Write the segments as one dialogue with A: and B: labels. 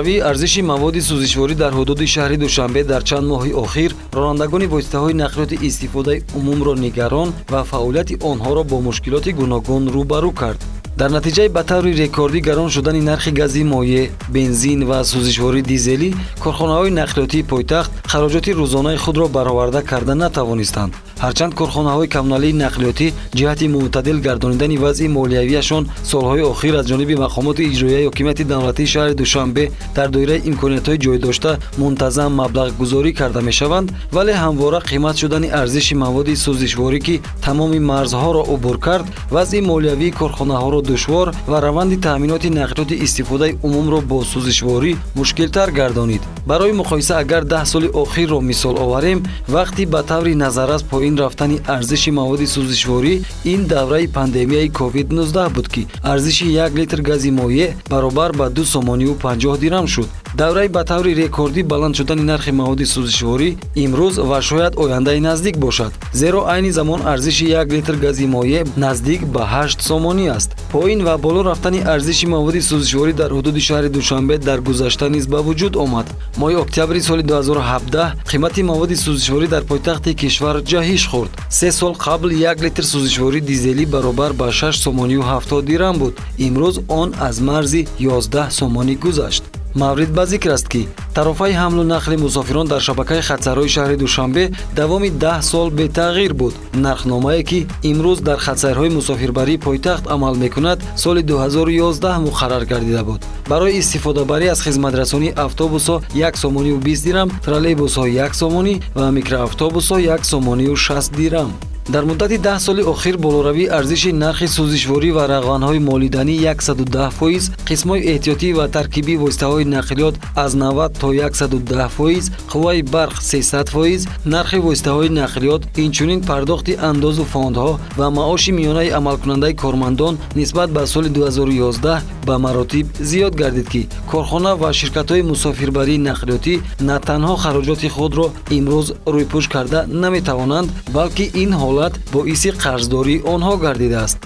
A: болоравии арзиши маводи сӯзишворӣ дар ҳудуди шаҳри душанбе дар чанд моҳи охир ронандагони воситаҳои нақлиёти истифодаи умумро нигарон ва фаъолияти онҳоро бо мушкилоти гуногун рӯбарӯ кард. дар натиҷаи ба таври рекордӣ гарон шудани нархи гази моеъ, бензин ва сӯзишвории дизелӣ корхонаҳои нақлиётии пойтахт хароҷоти рӯзонаи худро бароварда карда натавонистанд. ҳарчанд корхонаҳои камналии нақлиётӣ ҷиҳати мӯътадил гардонидани вазъи молиявиашон солҳои охир аз ҷониби мақомоти иҷроияи ҳокимияти давлатии шаҳри душанбе дар доираи имкониятҳои ҷойдошта мунтазам маблағгузорӣ карда мешаванд, вале ҳамвора қимат шудани арзиши маводи сӯзишворӣ ки тамоми марзҳоро убур кард, вазъи молиявии корхонаҳоро душвор ва раванди таъминоти нақлиёти истифодаи умумро бо сӯзишворӣ мушкилтар гардонид. барои муқоиса агар 10 соли охирро мисол оварем, вақти ба таври назаррас поин рафтани арзиши маводи сӯзишворӣ ин давраи пандемияи COVID-19 буд ки арзиши 1 литр гази моеъ баробар ба 2 сомонию 50 дирам шуд. давраи ба таври рекордӣ баланд шудани нархи маводи сӯзишворӣ имрӯз ва шояд ояндаи наздик бошад, зеро айни замон арзиши 1 литр гази моеъ наздик ба 8 сомонӣ аст. поин ва боло рафтани арзиши маводи сӯзишворӣ дар ҳудуди шаҳри душанбе дар гузашта низ ба вуҷуд омад. моҳи октябри соли 2017 қимати маводи сӯзишворӣ дар пойтахти кишвар ҷаҳиш хӯрд. 3 сол қабл 1 литр сӯзишвории дизелӣ баробар ба 6 сомонию 70 дирам буд. имрӯз он аз марзи 11 сомонӣ гузашт. маврид ба зикр аст ки тарофаи ҳамлу нақли мусофирон дар шабакаи хатсайрҳои шаҳри душанбе давоми 10 сол бетағйир буд. нархномае ки имрӯз дар хатсайрҳои мусофирбарии пойтахт амал мекунад, соли 2011 муқаррар гардида буд. барои истифодабарӣ аз хизматрасонии автобусҳо 1 сомонию 20 дирам, троллейбусҳо 1 сомонӣ ва микроавтобусҳо 1 сомонию 60 дирам. дар муддати 10 соли охир болоравии арзиши нархи сӯзишворӣ ва рағбанҳои молиданӣ 110%, қисмҳои эҳтиётӣ ва таркибии воситаҳои нақлиёт аз 90 то 110%, қувваи барқ 300%, нархи воситаҳои нақлиёт, инчунин пардохти андозу фондҳо ва маоши миёнаи амалкунандаи кормандон нисбат ба соли 2011 ба маротиб зиёд гардид ки корхона ва ширкатҳои мусофирбарии нақлиётӣ на танҳо хароҷоти худро имрӯз рӯйпӯш карда наметавонанд, балки ин ҳолат боиси қарздории онҳо гардидааст.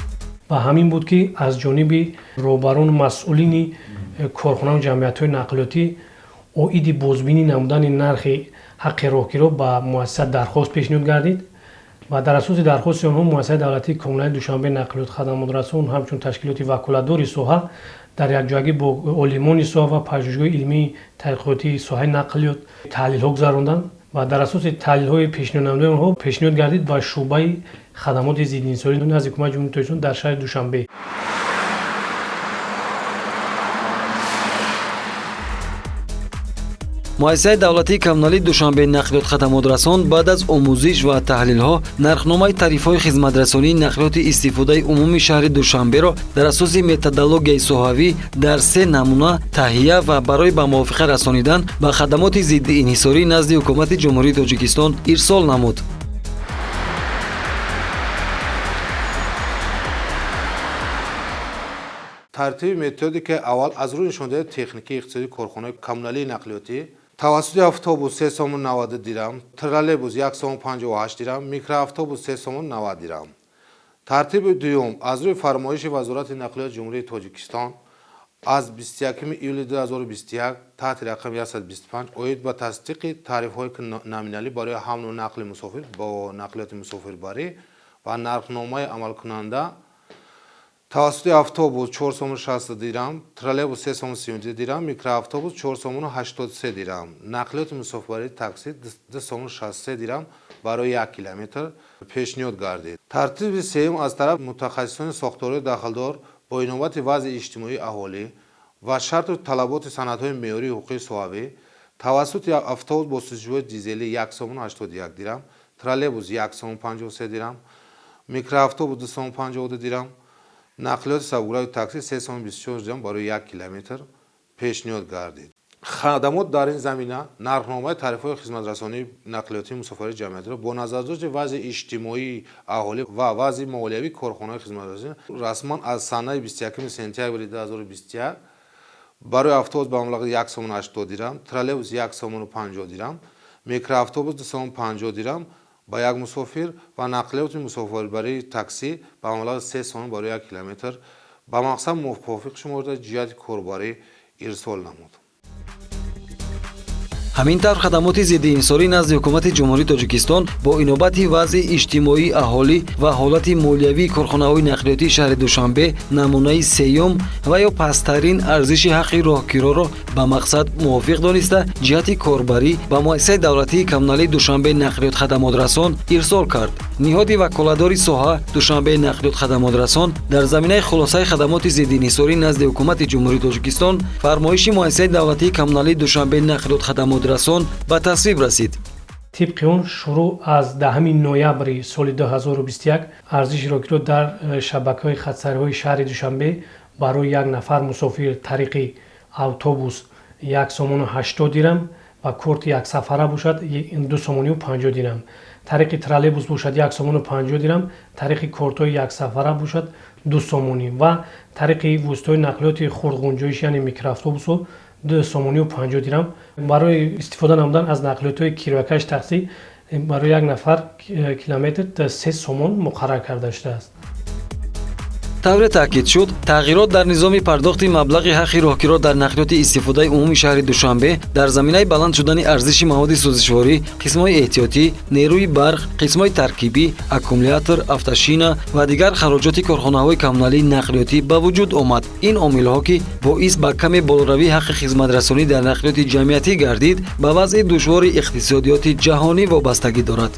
B: ва ҳамин буд ки аз ҷониби роҳбарон масъулини корхонаҳои ҷамъиятҳои нақлиётӣ оиди бозбинӣ намудани нархи ҳаққи роҳгиро ба муассиса дархост пешниҳод гардид ва дар асоси дархости онҳо муассисаи давлатии комилаи душанбе нақлиёт хадамотрасон ҳамчун ташкилоти ваколатдори соҳа дар якҷоягӣ бо олимони соҳа ва пажӯҳишгоҳи илмии тадқиқотии соҳаи нақлиёт таҳлилҳо гузаронданд ва дар асоси таҳлилҳои пешниҳоднамудаи онҳо пешниҳод гардид ба шуъбаи хадамоти зиддинсонӣ назди ҳукумати ҷумҳурии тоҷикистон дар шаҳри душанбе.
A: муассисаи давлатии коммуналии душанбе нақлиёт хадамотрасон баъд аз омӯзиш ва таҳлилҳо нархномаи тарифҳои хизматрасонии нақлиёти истифодаи умуми шаҳри душанберо дар асоси методологияи соҳавӣ дар 3 намуна таҳия ва барои ба мувофиқа расонидан ба хадамоти зидди инҳисорӣ назди ҳукумати ҷумҳурии тоҷикистон ирсол намуд.
C: тартиби методикаи аввал аз рӯи нишондиҳии техникии иқтисодии корхонаҳои коммуналии нақлиётӣ тавассути автобус 3 сомон 90 дирам, троллейбус 1 сомон 58 дирам, микроавтобус 3 сомон 90 дирам. тартиби дуюм аз рӯи фармоиши вазорати нақлиёти ҷумҳурии тоҷикистон аз 21 июли 2021 таҳти рақами 125 оид ба тасдиқи тарифҳои номиналӣ барои ҳамлу нақли мусофир бо нақлиёти мусофирбарӣ ва нархномаи амалкунанда тавассути автобус 4 сомон 60 дирам, троллейбус 3 сомон 32 дирам, микроавтобус 4 сомон 83 дирам, нақлиёти мусофирбарии такси 2 сомон 63 дирам барои 1 километр пешниҳод гардид. тартиби сеюм аз тарафи мутахассисони сохтории дахлдор бо иноботи вазъи иҷтимоии аҳолӣ ва шарту талаботи санадҳои меъёрии ҳуқуқи соҳавӣ тавассути автобус бо сӯзишвории дизелӣ 181 дирам, троллейбус 153 дирам, микроавтобус 252 дирам, нақлиёти сабукрави такси 324 дирам барои 1 километр пешниҳод гардид. хадамот дар ин замина нархномаи тарифҳои хизматрасонии нақлиётии мусофири ҷамъиятиро бо назардошти вазъи иҷтимоии аҳолӣ ва вазъи молиявии корхонаи хизматрасонӣ расман аз санаи 21 сентябри 2021 барои автобус ба маблағи 1 сомон 80 дирам, троллейбус 1 сомону 50 дирам, микроавтобус 2 сомон 50 дирам ба як мусофир ва нақлиёти мусофирбарии таксӣ ба маблағи 3 сомон барои 1 километр ба мақсад мувофиқ шуморида ҷиҳати корбарӣ ирсол намуд.
A: ҳамин тавр хадамоти зиддиинсонӣ назди ҳукумати ҷумҳурии тоҷикистон бо инобати вазъи иҷтимоии аҳолӣ ва ҳолати молиявии корхонаҳои нақлиётии шаҳри душанбе намунаи сеюм ва ё пасттарин арзиши ҳаққи роҳгироро ба мақсад мувофиқ дониста ҷиҳати корбарӣ ба муассисаи давлатии коммуналии душанбе нақлиёт хадамотрасон ирсол кард. ниҳоди ваколатдори соҳа душанбе нақлиёт хадамотрасон дар заминаи хулосаи хадамоти зиддиинҳисорӣ назди ҳукумати ҷумҳурии тоҷикистон фармоиши муассисаи давлатии коммуналии душанбе нақлиёт хадамотрасон ба тасвиб расид.
B: тибқи он шурӯъ аз 10 ноябри соли 2021 арзиши роҳгиро дар шабакаҳои хатсариҳои шаҳри душанбе барои як нафар мусофир тариқи автобус 1 сомону 80 дирам ва корти яксафара бошад 2 сомону 50 дирам, тариқи троллейбус бошад 1 сомону 50 дирам, тариқи кортҳои яксафара бошад 2 сомонӣ ва тариқи воситаҳои нақлиёти хурдғунҷоиш яъне микроавтобусҳо 2 сомону 50 дирам барои истифода намудан аз нақлиётҳои кироякаш таксӣ барои як нафар километр 3 сомон муқаррар карда шудааст.
A: тавре таъкид шуд тағйирот дар низоми пардохти маблағи ҳаққи роҳгиро дар нақлиёти истифодаи умумии шаҳри душанбе дар заминаи баланд шудани арзиши маводи сӯзишворӣ, қисмҳои эҳтиётӣ, нерӯи барқ, қисмҳои таркибӣ, аккумулятор, автошина ва дигар хароҷоти корхонаҳои коммуналии нақлиётӣ ба вуҷуд омад. ин омилҳо ки боис ба каме болоравии ҳаққи хизматрасонӣ дар нақлиёти ҷамъиятӣ гардид ба вазъи душвори иқтисодиёти ҷаҳонӣ вобастагӣ дорад.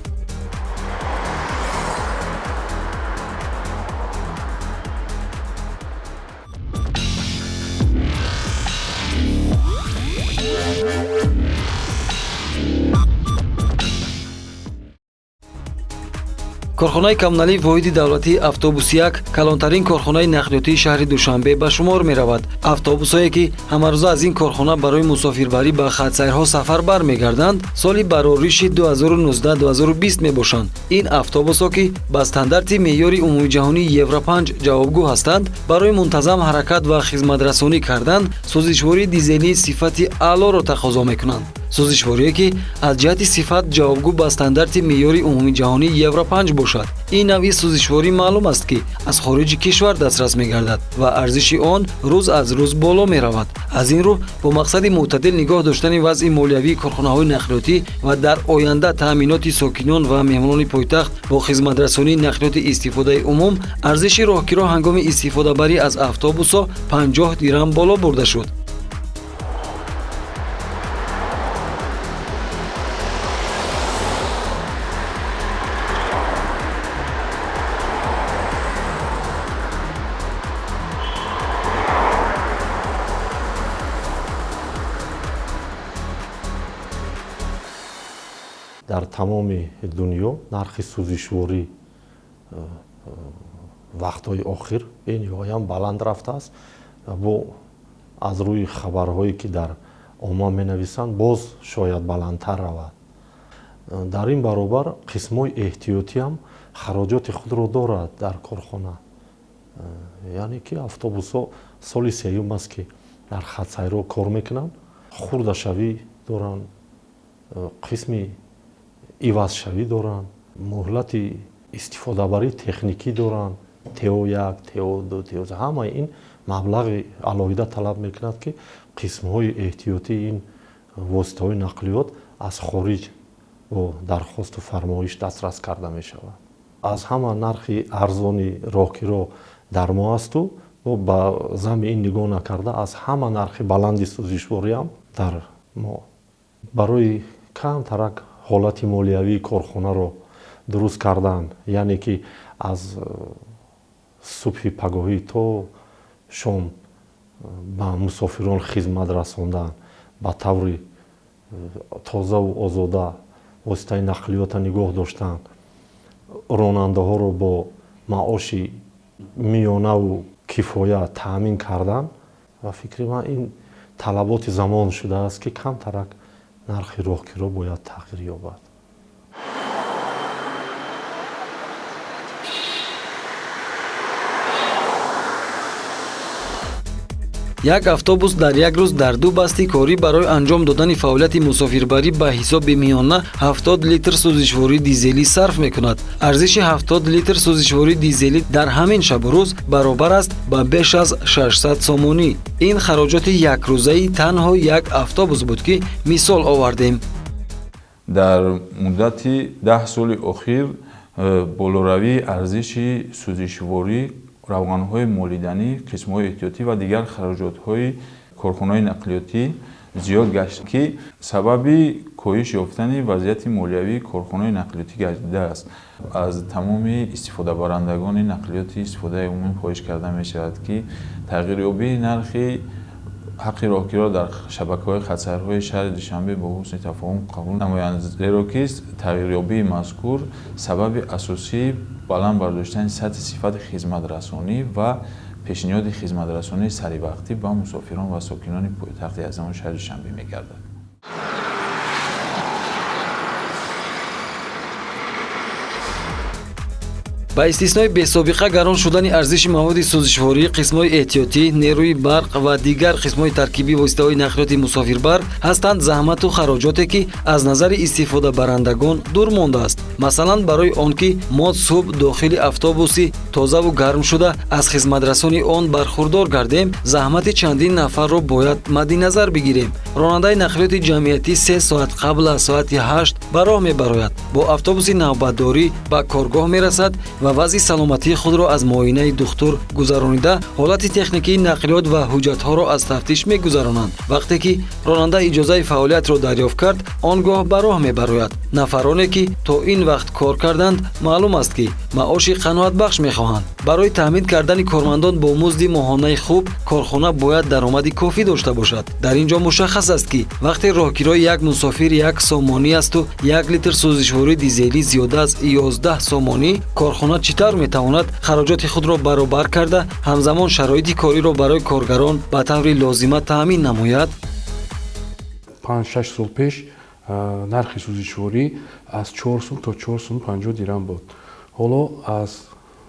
A: корхонаи коммуналии воҳиди давлатии автобус-1 калонтарин корхонаи нақлиётии шаҳри душанбе ба шумор меравад. автобусҳое ки ҳамарӯза аз ин корхона барои мусофирбарӣ ба хатсайрҳо сафар бармегарданд соли барориши 2019-2020 мебошанд. ин автобусҳо ки ба стандарти меъёри умумиҷаҳонии евро 5 ҷавобгӯ ҳастанд барои мунтазам ҳаракат ва хизматрасонӣ кардан сӯзишвории дизелии сифати аълоро тақозо мекунанд. сӯзишворие ки аз ҷиҳати сифат ҷавобгӯ ба стандарти меъёри умумиҷаҳонии евро 5 бошад. ин навъи сӯзишворӣ маълум аст ки аз хориҷи кишвар дастрас мегардад ва арзиши он рӯз аз рӯз боло меравад. аз ин рӯ бо мақсади мӯътадил нигоҳ доштани вазъи молиявии корхонаҳои нақлиётӣ ва дар оянда таъминоти сокинон ва меҳмонони пойтахт бо хизматрасонии нақлиёти истифодаи умум арзиши роҳгиро ҳангоми истифодабарӣ аз автобусҳо 50 дирам боло бурда шуд.
D: дар тамоми дунё нархи сӯзишворӣ вақтҳои охир бениҳоят баланд рафтааст. бо аз рӯи хабарҳое ки дар омма менависанд боз шояд баландтар равад. дар ин баробар қисмҳои эҳтиётиам хароҷоти худро дорад дар корхона. яъне ки автобусҳо соли сеюм аст ки дар хатсайрҳо кор мекунанд, хурдашавӣ доранд, қисми ивазшавӣ доранд, муҳлати истифодабарии техникӣ доранд, ТО1, ТО2, ТО3. ҳамаи ин маблағи алоҳида талаб мекунад ки қисмҳои эҳтиётии ин воситаҳои нақлиёт аз хориҷ бо дархосту фармоиш дастрас карда мешавад. аз ҳама нархи арзони роҳгиро дар мо асту ба зами ин нигоҳ накарда аз ҳама нархи баланди сӯзишвориам дар мо барои камтарак ҳолати молиявии корхонаро дуруст кардан, яъне ки аз субҳи пагоҳӣ то шом ба мусофирон хизмат расондан ба таври тозаву озода воситаи нақлиёта нигоҳ доштан ронандаҳоро бо маоши миёнаву кифоя таъмин кардан ва фикри ман ин талаботи замон шудааст ки камтарак нархи роҳгиро бояд тағйир ёбад.
A: як автобус дар як рӯз дар ду басти корӣ барои анҷом додани фаъолияти мусофирбарӣ ба ҳисоби миёна 70 литр сӯзишвории дизелӣ сарф мекунад. арзиши 70 литр сӯзишвории дизелӣ дар ҳамин шабу рӯз баробар аст ба беш аз 600 сомонӣ. ин хароҷоти якрӯзаи танҳо як автобус буд ки мисол овардем.
E: дар муддати 10 соли охир болоравии арзиши сӯзишворӣ, равғанҳои молиданӣ, қисмҳои эҳтиётӣ ва дигар хароҷотҳои корхонаҳои нақлиётӣ зиёд гашт, ки сабаби коҳиш ёфтани вазъияти молиявии корхонаҳои нақлиётӣ гардидааст. аз тамоми истифодабарандагони нақлиёти истифодаи умум хоҳиш карда мешавад, ки тағйирёбии нархи ҳаққи роҳгиро дар шабакаҳои хатсайрҳои шаҳри Душанбе бо ҳусни тафоҳум қабул намоянд, зеро ки тағйирёбии мазкур сабаби асосии баланд бардоштани сатҳи сифати хизматрасонӣ ва пешниҳоди хизматрасонии саривақтӣ ба мусофирон ва сокинони пойтахти азамон шаҳри Душанбе мегардад.
A: ба истиснои бесобиқа гарон шудани арзиши маводи сӯзишворӣ, қисмҳои эҳтиётӣ, нерӯи барқ ва дигар қисмҳои таркибии воситаҳои нақлиёти мусофирбар ҳастанд заҳмату хароҷоте, ки аз назари истифодабарандагон дур мондааст. масалан, барои он ки мо субҳ дохили автобуси тозаву гарм шуда аз хизматрасони он бархурдор гардем, заҳмати чандин нафарро бояд мадди назар бигирем. ронандаи нақлиёти ҷамъиятӣ 3 соат қабл аз соати 8 ба роҳ мебарояд, бо автобуси навбатдорӣ ба коргоҳ мерасад ва вазъи саломатии худро аз муоинаи духтур гузаронида, ҳолати техникии нақлиёт ва ҳуҷҷатҳоро аз тафтиш мегузаронанд. вақте ки ронанда иҷозаи фаъолиятро дарёфт кард, он гоҳ ба роҳ мебарояд. нафароне ки то ин вақт кор карданд, маълум аст ки маоши қаноатбахш мехоҳанд. барои таъмин кардани кормандон бо музди моҳонаи хуб, корхона бояд даромади кофӣ дошта бошад. дар ин ҷо мушаххас аст ки вақте роҳгирои як мусофир 1 сомонӣ асту 1 литр сӯзишвории дизелӣ зиёда аз 11 сомонӣ, корхона чӣ тавр метавонад хароҷоти худро баробар карда, ҳамзамон шароити кориро барои коргарон ба таври лозима таъмин намояд?
F: 5-6 сол пеш нархи сӯзишворӣ аз 4 сум то 4 сум 50 дирам буд. ҳоло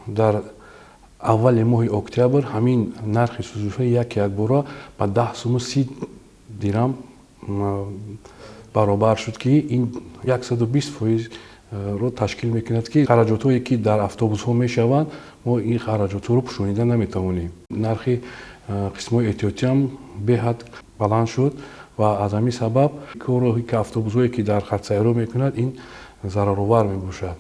F: дар аввали моҳи октябр ҳамин нархи сӯзишворӣ якбора ба 10 суму 30 дирам баробар шуд, ки ин 120% ро ташкил мекунад, ки хараҷотҳое ки дар автобусҳо мешаванд, мо ин хараҷотҳоро пӯшонида наметавонем. нархи қисмҳои эҳтиётӣ ҳам беҳад баланд шуд ва аз ҳамин сабаб короҳе ки автобусҳое ки дар хатсайрҳо мекунад, ин зараровар мебошад.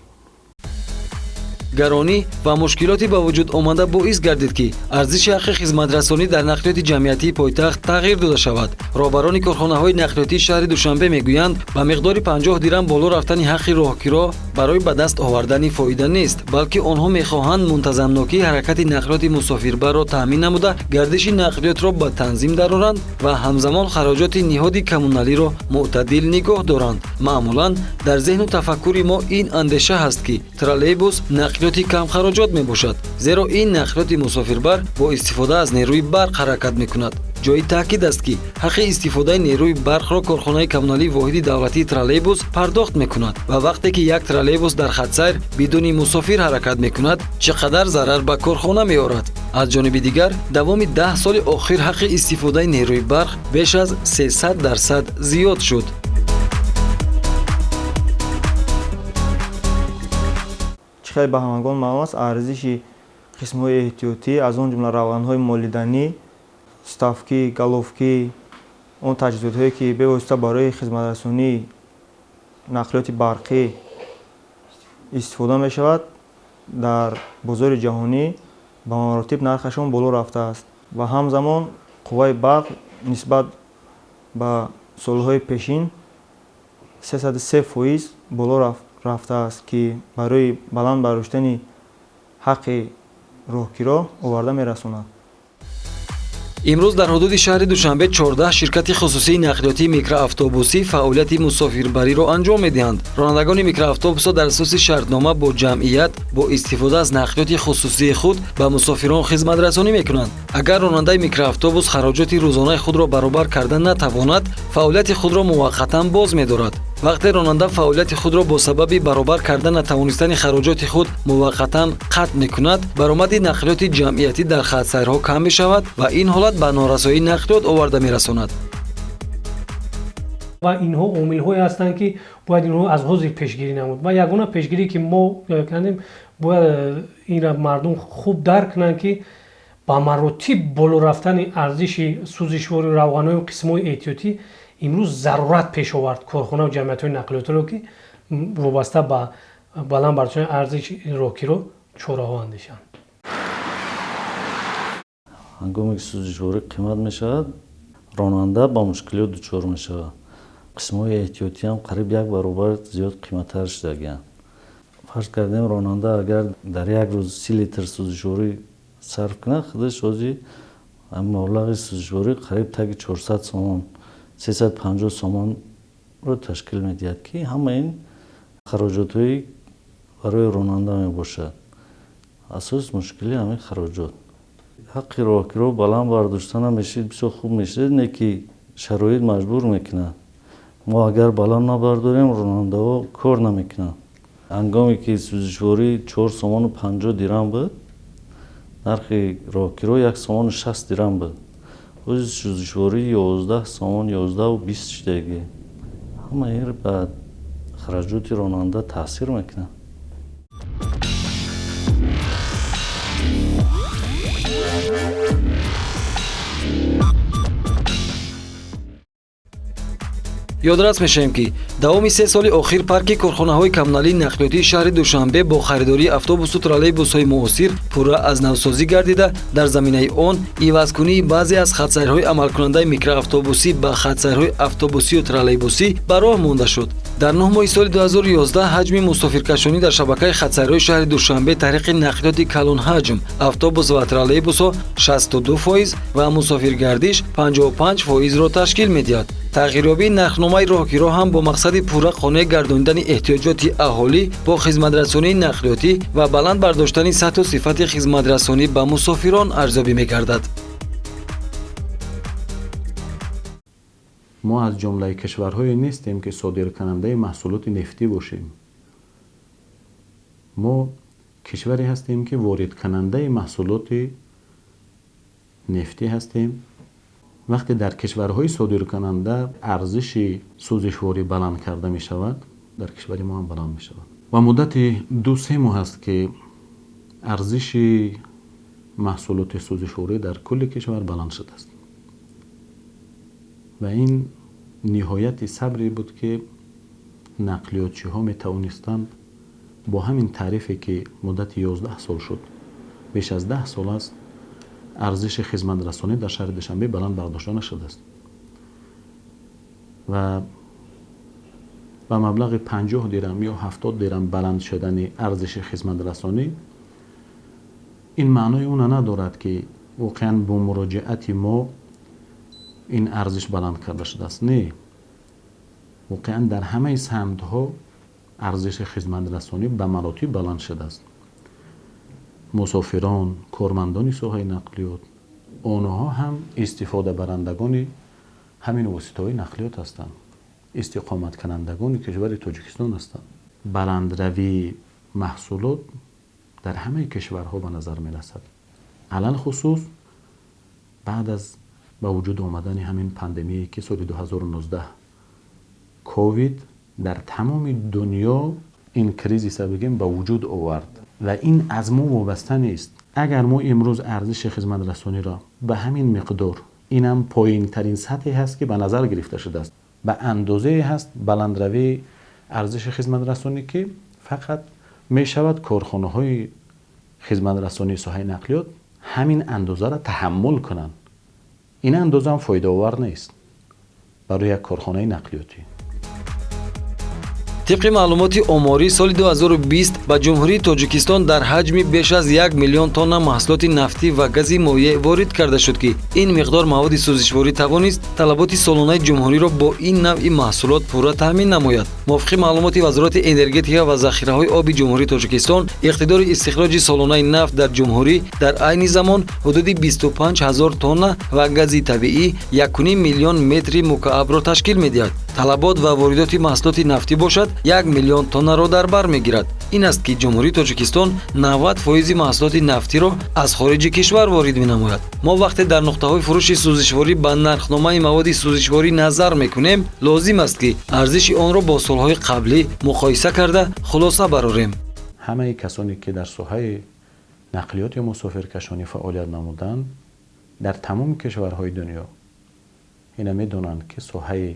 A: гаронӣ ва мушкилоти ба вуҷуд омада боис гардид, ки арзиши ҳаққи хизматрасонӣ дар нақлиёти ҷамъиятии пойтахт тағйир дода шавад. роҳбарони корхонаҳои нақлиётии шаҳри Душанбе мегӯянд, ба миқдори 50 дирам боло рафтани ҳаққи роҳгиро барои ба даст овардани фоида нест, балки онҳо мехоҳанд мунтазамнокии ҳаракати нақлиёти мусофирбарро таъмин намуда, гардиши нақлиётро ба танзим дароранд ва ҳамзамон хароҷоти ниҳоди коммуналиро мӯътадил нигоҳ доранд. маъмулан дар зеҳну тафаккури мо ин андеша ҳаст, ки троллейбус нақлиёти камхароҷот мебошад, зеро ин нақлиёти мусофирбар бо истифода аз нерӯи барқ ҳаракат мекунад. ҷои таъкид аст, ки ҳаққи истифодаи нерӯи барқро корхонаи коммуналии воҳиди давлатии троллейбус пардохт мекунад ва вақте ки як троллейбус дар хатсайр бидуни мусофир ҳаракат мекунад, чӣ қадар зарар ба корхона меорад. аз ҷониби дигар, давоми 10 соли охир ҳаққи истифодаи нерӯи барқ беш аз 300% зиёд шуд.
G: чихеле ба ҳамагон маълум аст, арзиши қисмҳои эҳтиётӣ, аз он ҷумла равғанҳои молиданӣ, ставки, галовки, он таҷҳизотҳое ки бевосита барои хизматрасонии нақлиёти барқӣ истифода мешавад, дар бозори ҷаҳонӣ ба маротиб нархашон боло рафтааст ва ҳамзамон қувваи барқ нисбат ба солҳои пешин 303% боло рафтааст, ки барои баланд бардоштани ҳаққи роҳгиро оварда мерасонад.
A: имрӯз дар ҳудуди шаҳри душанбе 14 ширкати хусусии нақлиётии микроавтобусӣ фаъолияти мусофирбариро анҷом медиҳанд. ронандагони микроавтобусҳо дар асоси шартнома бо ҷамъият бо истифода аз нақлиёти хусусии худ ба мусофирон хизматрасонӣ мекунанд. агар ронандаи микроавтобус хароҷоти рӯзонаи худро баробар карда натавонад, фаъолияти худро муваққатан боз медорад. вақте ронанда фаъолияти худро бо сабаби баробар карда натавонистани хароҷоти худ муваққатан қатъ мекунад, баромади нақлиёти ҷамъиятӣ дар хатсайрҳо кам мешавад ва ин ҳолат ба норасоии нақлиёт оварда мерасонад.
B: ва инҳо омилҳое ҳастанд ки бояд инҳо аз ҳозир пешгирӣ намуд. ва ягона пешгирӣ ки мо кардем, бояд инро мардум хуб дарк кунанд ки ба маротиб боло рафтани арзиши сӯзишворӣ равғанои қисмҳои эҳтиётӣ имрӯз зарурат пеш овард корхонаву ҷамъиятҳои нақлиётро ки вобаста ба баландбардоштани арзиши рокиро чораҳо андешанд.
H: ҳангоме ки сӯзишворӣ қимат мешавад, ронанда ба мушкилот дучор мешавад. қисмҳои эҳтиётиам қариб 1 баробар зиёд қиматтар шудагиянд. фарз кардем, ронанда агар дар як рӯз 30 литр сӯзишворӣ сарф кунад, худаш ҳози маблағи сӯзишворӣ қариб таги 400 сомон 350 сомонро ташкил медиҳад, ки ҳама ин хароҷотҳои барои ронанда мебошад. асос мушкили ҳамин хароҷот. ҳаққи рокиро баланд бардоштанам мешид, бисёр хуб мешид, не ки шароит маҷбур мекунад. мо агар баланд набардорем, ронандаҳо кор намекунанд. ҳангоме ки сӯзишворӣ 4 сомону 50 дирам буд, нархи рокиро 1 сомону 60 дирам буд. ҳози сӯзишворӣ 11 сомон 11-20 шудагӣ. ҳама ин ба хароҷоти ронанда таъсир мекунад.
A: ёдрас мешавем ки давоми 3 соли охир парки корхонаҳои коммуналии нақлиётии шаҳри душанбе бо харидории автобусу троллейбусҳои муосир пурра аз навсозӣ гардида, дар заминаи он ивазкунии баъзе аз хатсайрҳои амалкунандаи микроавтобусӣ ба хатсайрҳои автобусию троллейбусӣ ба роҳ монда шуд. дар 9 моҳи соли 2011 ҳаҷми мусофиркашонӣ дар шабакаи хатсайрҳои шаҳри душанбе тариқи нақлиёти калонҳаҷм автобус ва троллейбусҳо 62% ва мусофиргардиш 55%-ро ташкил медиҳад. тағйирёбии нархномаи роҳгиро ҳам бо мақсади пурра қонеъ гардонидани эҳтиёҷоти аҳолӣ бо хизматрасонии нақлиётӣ ва баланд бардоштани сатҳу сифати хизматрасонӣ ба мусофирон арзёбӣ мегардад.
F: мо аз ҷумлаи кишварҳое нестем ки содиркунандаи маҳсулоти нефтӣ бошем. мо кишваре ҳастем ки воридкунандаи маҳсулоти нефтӣ ҳастем. вақте дар кишварҳои содиркунанда арзиши сӯзишворӣ баланд карда мешавад, дар кишвари мо ҳам баланд мешавад. ва муддати 2-3 моҳ аст ки арзиши маҳсулоти сӯзишворӣ дар кулли кишвар баланд шудааст. ва ин ниҳояти сабре буд ки нақлиётчиҳо метавонистанд бо ҳамин таърифе ки муддати 11 сол шуд, беш аз 10 сол аст, арзиши хизматрасонӣ дар шаҳри душанбе баланд бардошта нашудааст. ва ба маблағи 50 дирам ё 70 дирам баланд шудани арзиши хизматрасонӣ ин маънои оно надорад ки воқеан бо муроҷиати мо ин арзиш баланд карда шудааст. Не, воқеан дар ҳамаи самтҳо арзиши хизматрасонӣ ба маротиб баланд шудааст. мусофирон, кормандони соҳаи нақлиёт, онҳо ҳам истифодабарандагони ҳамин воситаҳои нақлиёт ҳастанд, истиқоматкунандагони кишвари тоҷикистон ҳастанд. баландравии маҳсулот дар ҳамаи кишварҳо ба назар мерасад. алалхусус баъд аз ба вуҷуд омадани ҳамин пандемие ки соли 2019 ковид дар тамоми дунё ин кризиса бигем ба вуҷуд овард ва ин аз мо вобаста нест. агар мо имрӯз арзиши хизматрасониро ба ҳамин миқдор, инам поинтарин сатҳе ҳаст ки ба назар гирифта шудааст, ба андозае ҳаст баландравии арзиши хизматрасонӣ ки фақат мешавад корхонаҳои хизматрасонии соҳаи нақлиёт ҳамин андозаро таҳаммул кунанд. ин андоза ҳам фоидаовар нест барои як корхонаи нақлиётӣ.
A: طبق معلومات آماری سال 2020 به جمهوری تاجیکستان در حجم بیش از 1 میلیون تن محصولات نفتی و گاز مایع وارد کرده شد که این مقدار مواد سوزشواری توانست طلبات سالانه جمهوری را با این نوع محصولات پورا تامین نماید. موافق معلومات وزارت انرژی و ذخیره‌های آب جمهوری تاجیکستان، اقتدار استخراج سالانه نفت در جمهوری در عین زمان حدود 25000 تن و گاز طبیعی 1.5 میلیون متر مکعب را تشکیل می‌دهد. طلبات و واردات محصولات نفتی باشد 1 میلیون تن را در بر می‌گیرد. این است که جمهوری تاجیکستان 90% محصولات نفتی را از خارج کشور وارد می‌نماید. ما وقتی در نقطه‌های فروش سوزشواری با نرخنامه مواد سوزشواری نظر می‌کنیم، لازم است که ارزش آن را با سال‌های قبلی مقایسه کرده خلاصه برآوریم.
I: همه کسانی که در ساحه نقلیات یا مسافرکشانی فعالیت نمودند در تمام کشورهای دنیا اینا می‌دانند که ساحه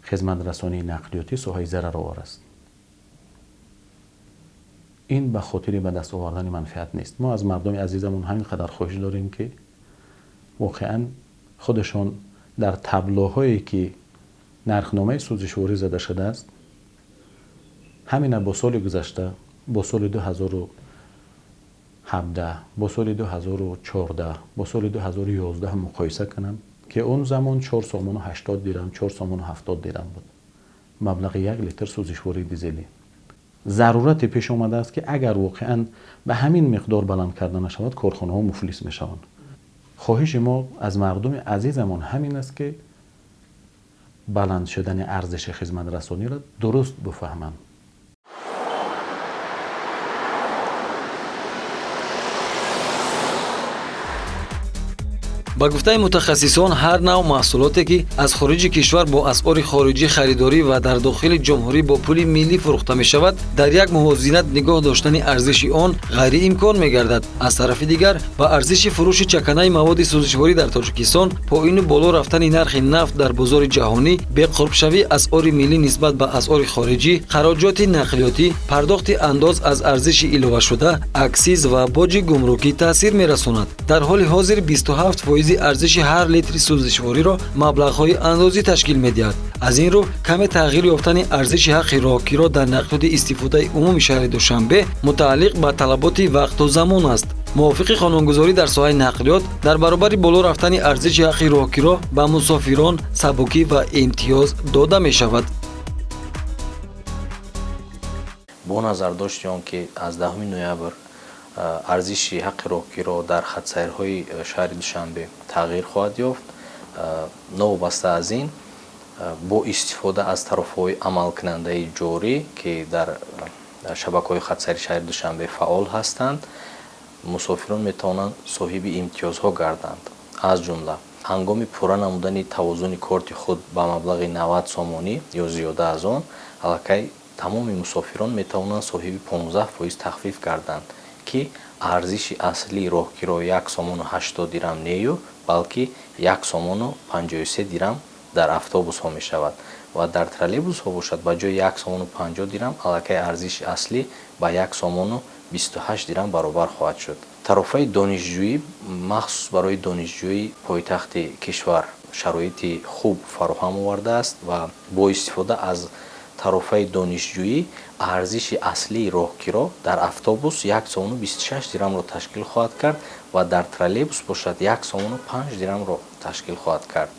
I: خدمت رسانی نقلیاتی ساحه ضررآور است. این به خاطر به دست آوردن منفعت نیست. ما از مردم عزیزمون همینقدر خواهش داریم که واقعا خودشان در تابلوهایی که نرخنامه سوزشواری زده شده است همین با سال گذشته، با سال 2017، با سال 2014، با سال 2011 مقایسه کنم که اون زمان 4 سومون و 80 درم، 4 سومون و 70 درم بود. مبلغ 1 لیتر سوزشواری دیزلی. ضرورت پیش آمده است که اگر واقعا به همین مقدار بلند کرده نشود کارخانه ها مفلس می شوند. خواهش ما از مردم عزیزمان همین است که بلند شدن ارزش خدمت رسانی را درست بفهمند.
A: با گفته متخصصان هر نوع محصولاتی که از خارج کشور با اسعار خارجی خریداری و در داخل جمهوری با پول ملی فروخته می شود در یک موازنت نگاه داشتن ارزش آن غیر امکان می گردد. از طرف دیگر با ارزش فروش چکنه مواد سوزشواری در تاجیکستان پایین بالا رفتن نرخ نفت در بازار جهانی به قرب شوی اسعار ملی نسبت به اسعار خارجی، خراجات نقلیاتی، پرداخت انداز از ارزش علاوه شده، اکسیز و باج گمرکی تاثیر می رساند. در حال حاضر 27% ارزش هر لیتر سوزشواری را مبلغ‌های اندازی تشکیل می‌دهد. از این رو کم تغییر یافتن ارزش حق راهگیر را در نقلیات استفاده عمومی شهر دوشنبه متعلق به طلبات وقت و زمان است. موافق قانونگذاری در ساحه نقلیات در برابر بالا رفتن ارزش حق راهگیر را به مسافران سبکی و امتیاز داده می‌شود.
J: با نظر داشت که از 10 نوامبر ارزش حق راهگیر را در خط‌سیرهای شهر دوشنبه تغییر خواهد یافت. نوبسته از این با استفاده از طرف‌های عمل کننده جاری که در شبکه‌های خط‌سیر شهر دوشنبه فعال هستند مسافران می‌توانند صاحب امتیازها گردند. از جمله هنگام پورا نمودن توازن کارت خود با مبلغ 90 سومانی یا زیاده از آن الکی تمام مسافران می‌توانند صاحب 15% تخفیف گردند که ارزش اصلی راهگیر 1 سومون و 80 درم نیو بلکه 1 سومون و 53 درم در اتوبوس ها می شود و در ترولبوس ها باشد با جای 1 سومون و 50 درم الکی ارزش اصلی با 1 سومون و 28 درم برابر خواهد شد. طرفای دانشجویی مخصوص برای دانشجویی پایتخت کشور شرایط خوب فراهم آورده است و با استفاده از طرفای دانشجویی ارزش اصلی راهگیر در اتوبوس 1 سومون و 26 درم را تشکیل خواهد کرد و در ترولبوس باشد 1 سومون و 5 درم را تشکیل خواهد کرد.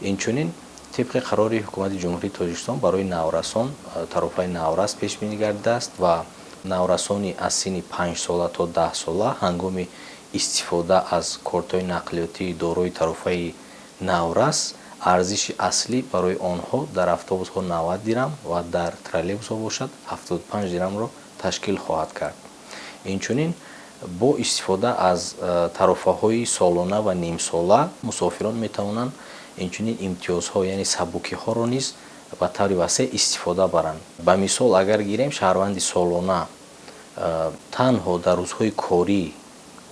J: اینچنین طبق قرار حکومت جمهوری تاجیکستان برای نورسان طرفای نورس پیش بینی گردیده است و نورسانی از سن 5 ساله تا 10 ساله هنگام استفاده از کارت‌های نقلیاتی دارای طرفای نورس ارزش اصلی برای آنها در اتوبوس ها 90 درم و در ترولبوس ها باشد 75 درم را تشکیل خواهد کرد. اینچنین با استفاده از طرفه های سالانه و نیم ساله مسافران می توانند اینچنین امتیازها یعنی سبوکی ها را نیز به طور وسیع استفاده برند. به مثال اگر گیریم شهروند سالانه تنها در روزهای کاری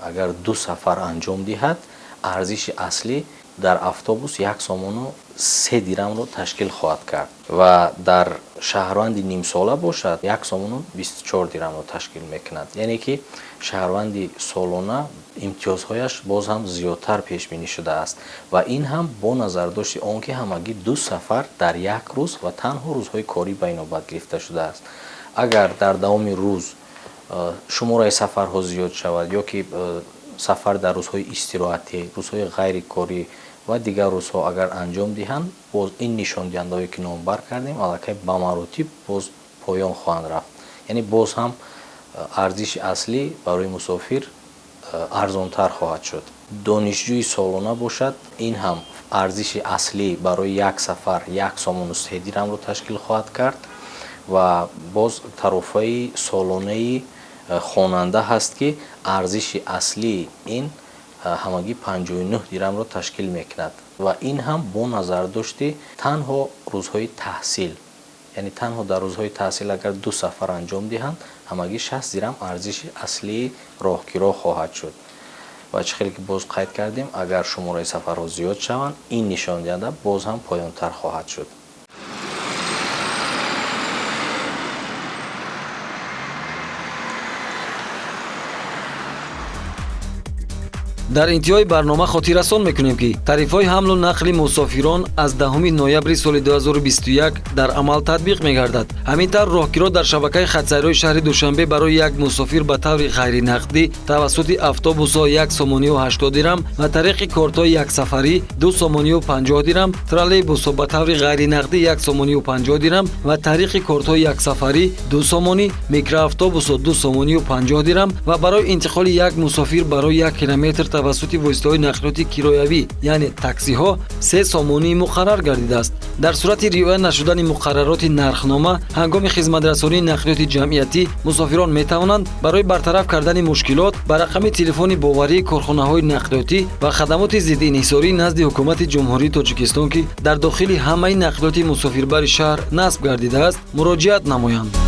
J: اگر 2 سفر انجام دهد ارزش اصلی در اتوبوس 1 سومون و 3 درم را تشکیل خواهد کرد و در шаҳрванди нимсола бошад 1 сомону 24 дирҳамро ташкил мекунад. яъне ки шаҳрванди солона имтиёзҳояш боз ҳам зиёдтар пешбинӣ шудааст ва ин ҳам бо назардошти он ки ҳамагӣ 2 сафар дар як рӯз ва танҳо рӯзҳои корӣ ба инобат гирифта шудааст. агар дар давоми рӯз шумораи сафарҳо зиёд шавад ё ки сафар дар рӯзҳои истироҳатӣ, рӯзҳои ғайрикорӣ ва дигар рӯзҳо агар анҷом диҳанд, боз ин нишондиҳандаҳое ки номбар кардем аллакай ба маротиб боз поён хоҳанд рафт. яъне боз ҳам арзиши аслӣ барои мусофир арзонтар хоҳад шуд. донишҷӯи солона бошад, ин ҳам арзиши аслӣ барои як сафар 1 сомону 3 дирҳамро ташкил хоҳад кард ва боз тарофаи солонаи хонанда ҳаст ки арзиши аслии ин ҳамагӣ 59 дирҳамро ташкил мекунад ва ин ҳам бо назардошти танҳо рӯзҳои таҳсил, яъне танҳо дар рӯзҳои таҳсил агар 2 сафар анҷом диҳанд, ҳамагӣ 60 дирҳам арзиши аслии роҳгиро хоҳад шуд. ва чӣ хеле ки боз қайд кардем, агар шумораи сафарҳо зиёд шаванд, ин нишондиҳанда боз ҳам поёнтар хоҳад шуд.
A: дар интиҳои барнома хотиррасон мекунем ки тарифҳои ҳамлу нақли мусофирон аз 10 ноябри соли 2021 дар амал татбиқ мегардад. ҳамин тавр роҳгиро дар шабакаи хатсайрҳои шаҳри Душанбе барои як мусофир ба таври ғайринақдӣ тавассути автобусҳо 1 сомонию 80 дирҳам ва тариқи кортҳои яксафарӣ 2 сомонию 50 дирҳам, троллейбусҳо ба таври ғайринақдӣ 1 сомонию 50 дирҳам ва тариқи кортҳои яксафарӣ 2 сомонӣ, микроавтобусҳо 2 сомонию 50 дирҳам ва барои интиқоли як мусофир барои 1 километр тавассути воситаҳои нақлиёти кироявӣ, яъне таксиҳо 3 сомонӣ муқаррар гардидааст. дар сурати риоя нашудани муқаррароти нархнома ҳангоми хизматрасонии нақлиёти ҷамъиятӣ мусофирон метавонанд барои бартараф кардани мушкилот ба рақами телефони боварии корхонаҳои нақлиётӣ ва хадамоти зиддинҳисорӣ назди ҳукумати ҷумҳурии Тоҷикистон ки дар дохили ҳамаи нақлиёти мусофирбари шаҳр насб гардидааст, муроҷиат намоянд.